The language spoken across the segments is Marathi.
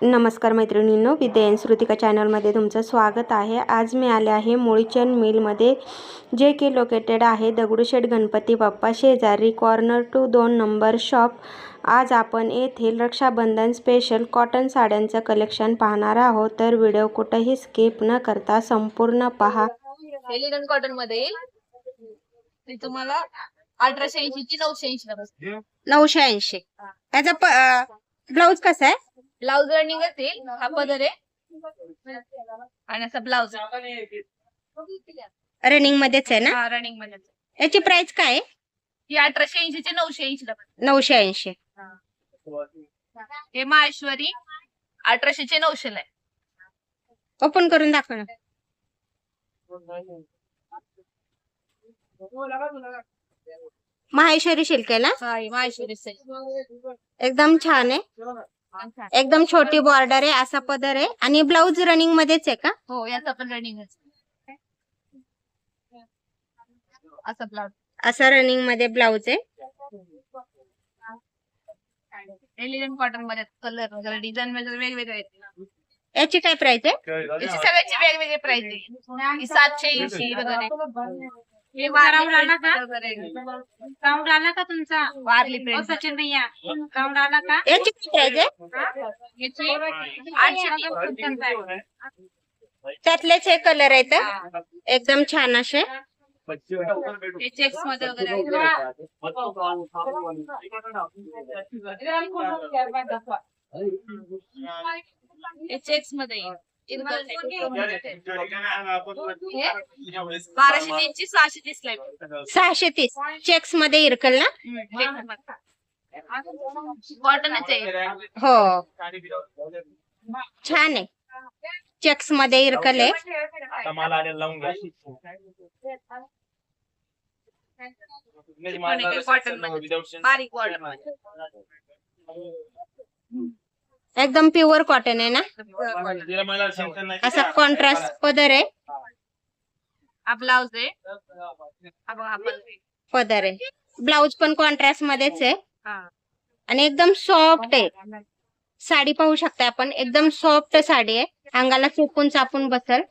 नमस्कार मैत्रिणींनो, विद्या श्रुतिका चॅनलमध्ये तुमचं स्वागत आहे। आज मी आले आहे मुळचंद मिलमध्ये, जे की लोकेटेड आहे दगडूशेठ गणपती बाप्पा शेजारी कॉर्नर टू 2 नंबर शॉप। आज आपण येथील रक्षाबंधन स्पेशल कॉटन साड्यांचं कलेक्शन पाहणार आहोत, तर व्हिडिओ कुठेही स्किप न करता संपूर्ण पहा। लिनन कॉटन मध्ये येईल तुम्हाला 1880 ची 980 ला बसते। 980 याचा ब्लाउज कसा आहे? ब्लाउज रनिंग असेल, हा पदर आहे आणि असा ब्लाउज रनिंग मध्येच आहे ना? हा रनिंग मध्ये। याची प्राइस काय आहे? ही 1880 ची 980 ला बसते। 980 हे माहेश्वरी 1800 चे 900 ला आहे। ओपन करून दाखव ना। माहेश्वरी सिल्क आहे ना? हा ही माहेश्वरी एकदम छान आहे, एकदम छोटी बॉर्डर आहे, असा पदर आहे आणि ब्लाउज रनिंग मध्येच आहे का? हो, याचा पण रनिंग आहे, असा ब्लाउज असा रनिंग मध्ये ब्लाउज आहे। लिनन कॉटन मध्ये कलर वगैरे डिझाईन वगैरे वेगवेगळे आहेत। याची काय प्राइस आहे? याची सगळ्याची वेगवेगळे प्राइस आहे। ही 780 वगैरे। हे राऊंड आला का तुमचा? वारली प्रिंट सचिन भैया राऊंड आला का? याची काय प्राइस आहे? याची 800 त्यातलेच हे कलर आहेत एकदम छान असे। हे चेक्स मध्ये वगैरे हे चेक्स मध्ये 1230 ची 630 ला आहे। 630 चेक्स मध्ये इरकल ना? कॉटनच आहे। हो, छान आहे, चेक्स मध्ये इरकल आहे। कॉटन मध्ये बारीक बॉर्डर मध्ये एकदम प्युअर कॉटन आहे ना? असा कॉन्ट्रास्ट पदर आहे, हा ब्लाउज आहे, पदर आहे, ब्लाउज पण कॉन्ट्रास्ट मध्येच आहे हा आणि एकदम सॉफ्ट आहे। साडी पाहू शकता आपण, एकदम सॉफ्ट साडी आहे, अंगाला चुकून चापून बसल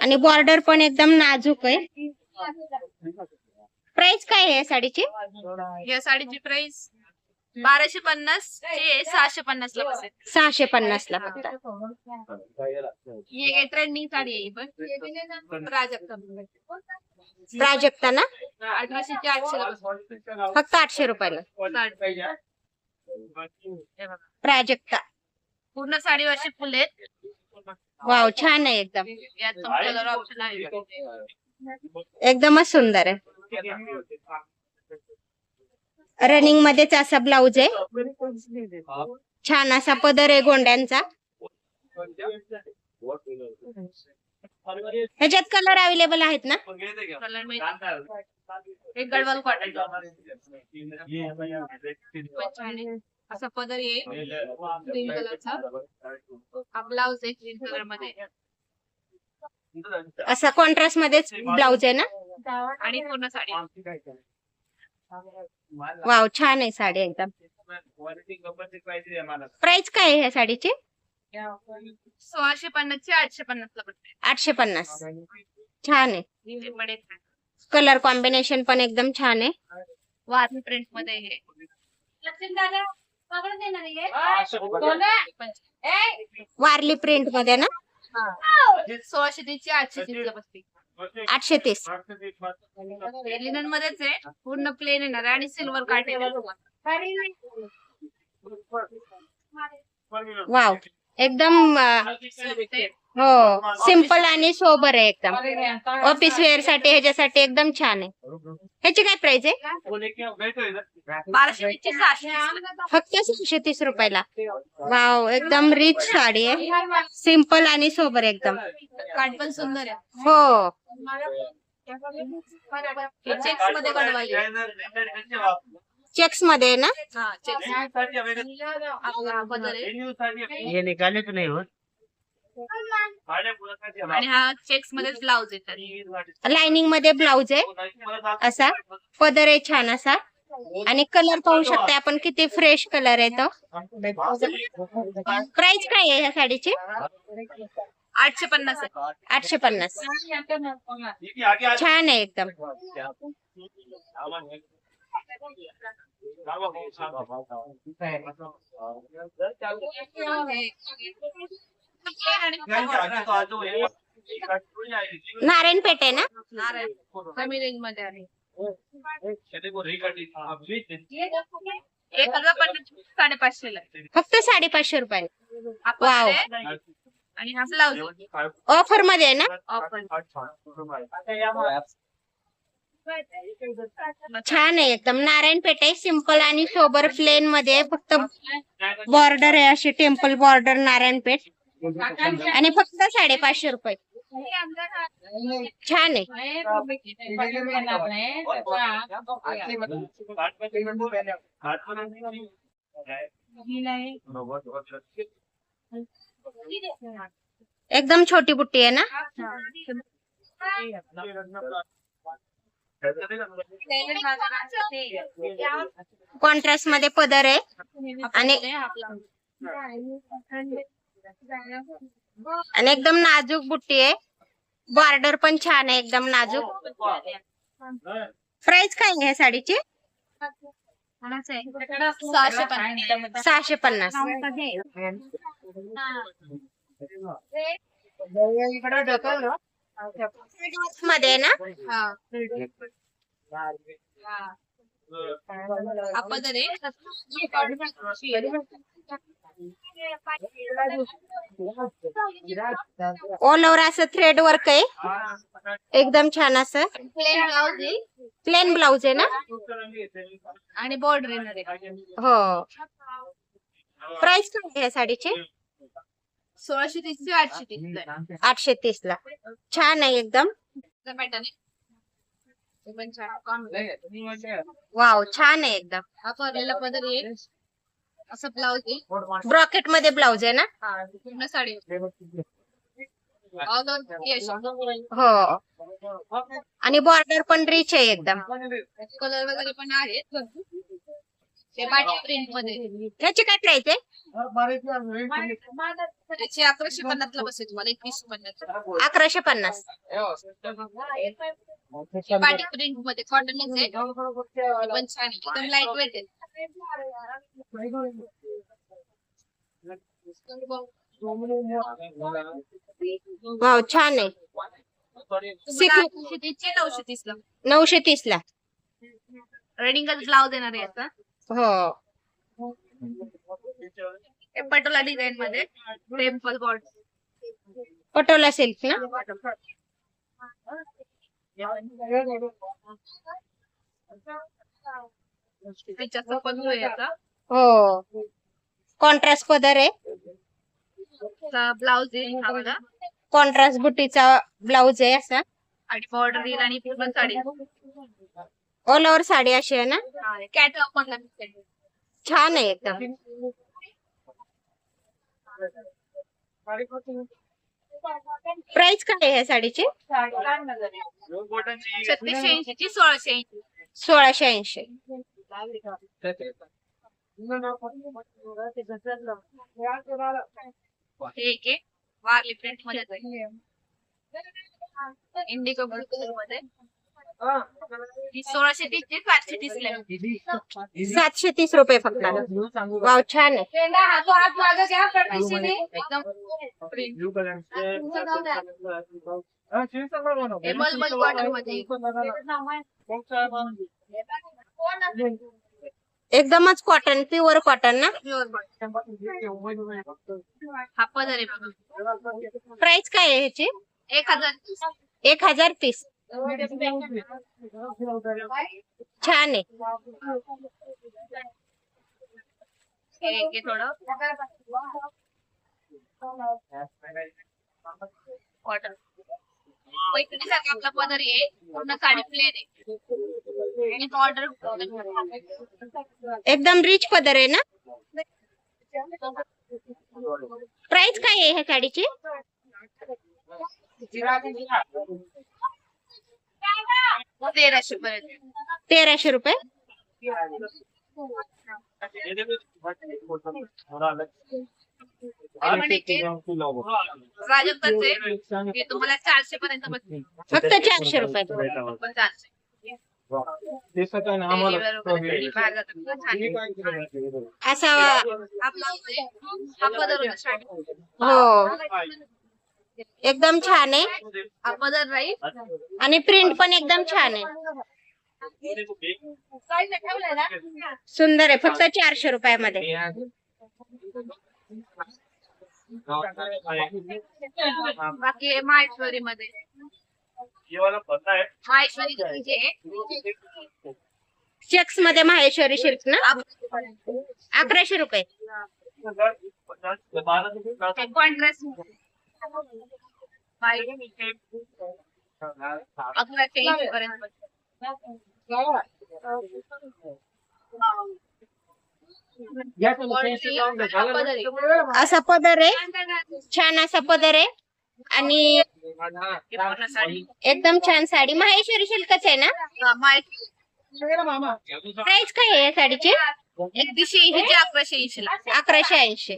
आणि बॉर्डर पण एकदम नाजूक आहे। प्राइस काय आहे साडीची? या साडीची प्राइस 1250 चे 650 ला बसेल। 650 ला फक्त। ही एक ट्रेंडिंग साडी आहे, पण प्राजक्ता ना? 1800 चे 800 ला बसेल। फक्त 800 रुपयाला प्राजक्ता। पूर्ण साडी अशी फुल आहेत। वाव, छान आहे एकदम, यात पण कलर ऑप्शन आहे, एकदमच सुंदर आहे। रनिंग मध्येच असा ब्लाउज आहे, छान असा पदर आहे गोंड्यांचा। ह्याच्यात कलर अवेलेबल आहेत ना? एक गडवाल कॉटन असा पदर आहे, ग्रीन कलरचा। हा ब्लाउज आहे ग्रीन कलर मध्ये, असा कॉन्ट्रास्ट मध्येच ब्लाउज आहे ना? आणि पूर्ण साडी वाव, छान आहे साडी एकदम। प्राइस काय आहे ह्या साडीची? 1650 चे 850 ला पडते। 850 छान आहे, कलर कॉम्बिनेशन पण एकदम छान आहे। वारली प्रिंट मध्ये हे वारली प्रिंट मध्ये ना? 1630 चे 830 ला बसते। 830 लिनन मध्येच आहे, पूर्ण प्लेन येणार आहे आणि सिल्वर काट येणार। वाव, एकदम हो, सिंपल आणि सोबर आहे एकदम। ऑफिस वेअर साठी, ह्याच्यासाठी एकदम छान आहे। ह्याची काय प्राइस आहे? 1220 चे 630 फक्त 630 रुपयाला। वाव, एकदम रिच साडी आहे, सिंपल आणि सोबर एकदम। काट पण सुंदर आहे। हो, चेक्स मध्ये गडवाली चेक्स मध्ये आहे ना? हा चेक्स पदर आहे, ये निकाले तो नहीं हो। आणि हा चेक्स मध्येच ब्लाउज येतात। लाइनिंग मध्ये ब्लाउज आहे, असा पदर आहे छान असा। आणि कलर पाहू शकता आपण किती फ्रेश कलर आहे तो. प्राइस काय आहे ह्या साडीची? 850 आहे. 850. छान आहे एकदम. नारायणपेठ आहे ना? कमी रेंज मध्ये आहे. 1550 ला आहे. फक्त 550 रुपये. हा पदर वाव. आहे आणि हा ब्लाउज ऑफर मध्ये आहे ना? ऑफर. छान आहे एकदम. नारायणपेठ आहे. सिंपल आणि सोबर प्लेन मध्ये आहे. फक्त बॉर्डर आहे अशी टेम्पल बॉर्डर नारायणपेठ आणि फक्त 550 रुपये. छान आहे. एकदम छोटी बुट्टी आहे ना? कॉन्ट्रास्ट मध्ये पदर आहे आणि एकदम नाजूक बुट्टी आहे. बॉर्डर पण छान आहे एकदम नाजूक. प्राइस काय आहे ह्या साडीची? 650. मध्ये आहे ना? हा पदर आहे. ऑल ओव्हर असं थ्रेड वर्क आहे. एकदम छान असं प्लेन ब्लाउज आहे प्लेन ब्लाउज आहे ना? आणि बॉर्डर येणार आहे. हो. प्राइस काय आहे ह्या साडीची? 1630 ते 830 ला 830 ला. छान आहे एकदम. पॅटर्न आहे. पण छान. वाव, छान आहे एकदम. हा भरलेला पदर आहे. असं ब्लाउज आहे. ब्रॉकेट मध्ये ब्लाउज आहे ना? पूर्ण साडी ऑल ओव्हर यश. हो. आणि बॉर्डर पण रिच आहे एकदम. कलर वगैरे पण आहेत. ते बाटी प्रिंट मध्ये. ह्याची काय प्राइस आहे? त्याची 1150 ला बसेल तुम्हाला. 2150. 1150. बाटी प्रिंट मध्ये कॉटनच आहे. पण छान आहे. एकदम लाईट वेट आहे. वाव, छान आहे. 930 ला 930 ला. रेडिंगच ब्लाउज येणार आहे याचा. हो. पटोला डिझाईन मध्ये टेम्पल बॉर्डर. पटोला सिल्क ना? त्याच्याचा पल्लू आहे याचा. हो. कॉन्ट्रास्ट पदर आहे. ब्लाउज आहे हा बघा. कॉन्ट्रास्ट बुटीचा ब्लाउज आहे असा. आणि बॉर्डर येईल आणि पूर्ण साडी. ऑल ओव्हर साडी अशी आहे ना? कॅटलॉग पण लागते. छान आहे एकदम. प्राइस काय आहे ह्या साडीची? 3680 ची 1680. 1680. ठीक आहे. वारली प्रिंट मध्ये इंडिगो ब्लू कलर मध्ये. 1630 ची 730 ला 730 रुपये फक्त. वाव, छान आहे. एकदम प्रिंट. मलमल कॉटन मध्ये. एकदमच कॉटन, प्युअर कॉटन ना? हा पदर आहे बघा. प्राइस काय आहे ह्याची? 1030. छान आहे. हे थोडं कॉटन. पैठणी सारखा आपला पदर आहे. पूर्ण साडी प्लेन आहे. आणि बॉर्डर एकदम रिच पदर आहे ना? प्राइस काय आहे ह्या साडीची? 1300 पर्यंत. 1300 रुपये. प्राजक्ताचे हे तुम्हाला 400 पर्यंत बसतील. फक्त 400 रुपये. पण 400. डेलीवर बाहेर जातात ना, छान आहे. असा हा ब्लाऊज आहे. हा पदर होता starting. हो एकदम छान आहे हा पदर राहील. आणि प्रिंट पण एकदम छान आहे. साईजला ठेवलंय ना. सुंदर आहे. फक्त 400 रुपयामध्ये. बाकी माहेश्वरी मध्ये माहेश्वरी चेक्स मध्ये माहेश्वरी सिल्क ना 1100 रुपये. कॉन्ट्रास्ट 1180 पर्यंत. असा पदर आहे. छान असा पदर आहे आणि एकदम छान साडी. माहेश्वरी सिल्कच आहे ना. प्राइस काय आहे या साडीची. 1180 1180 ला. 1180.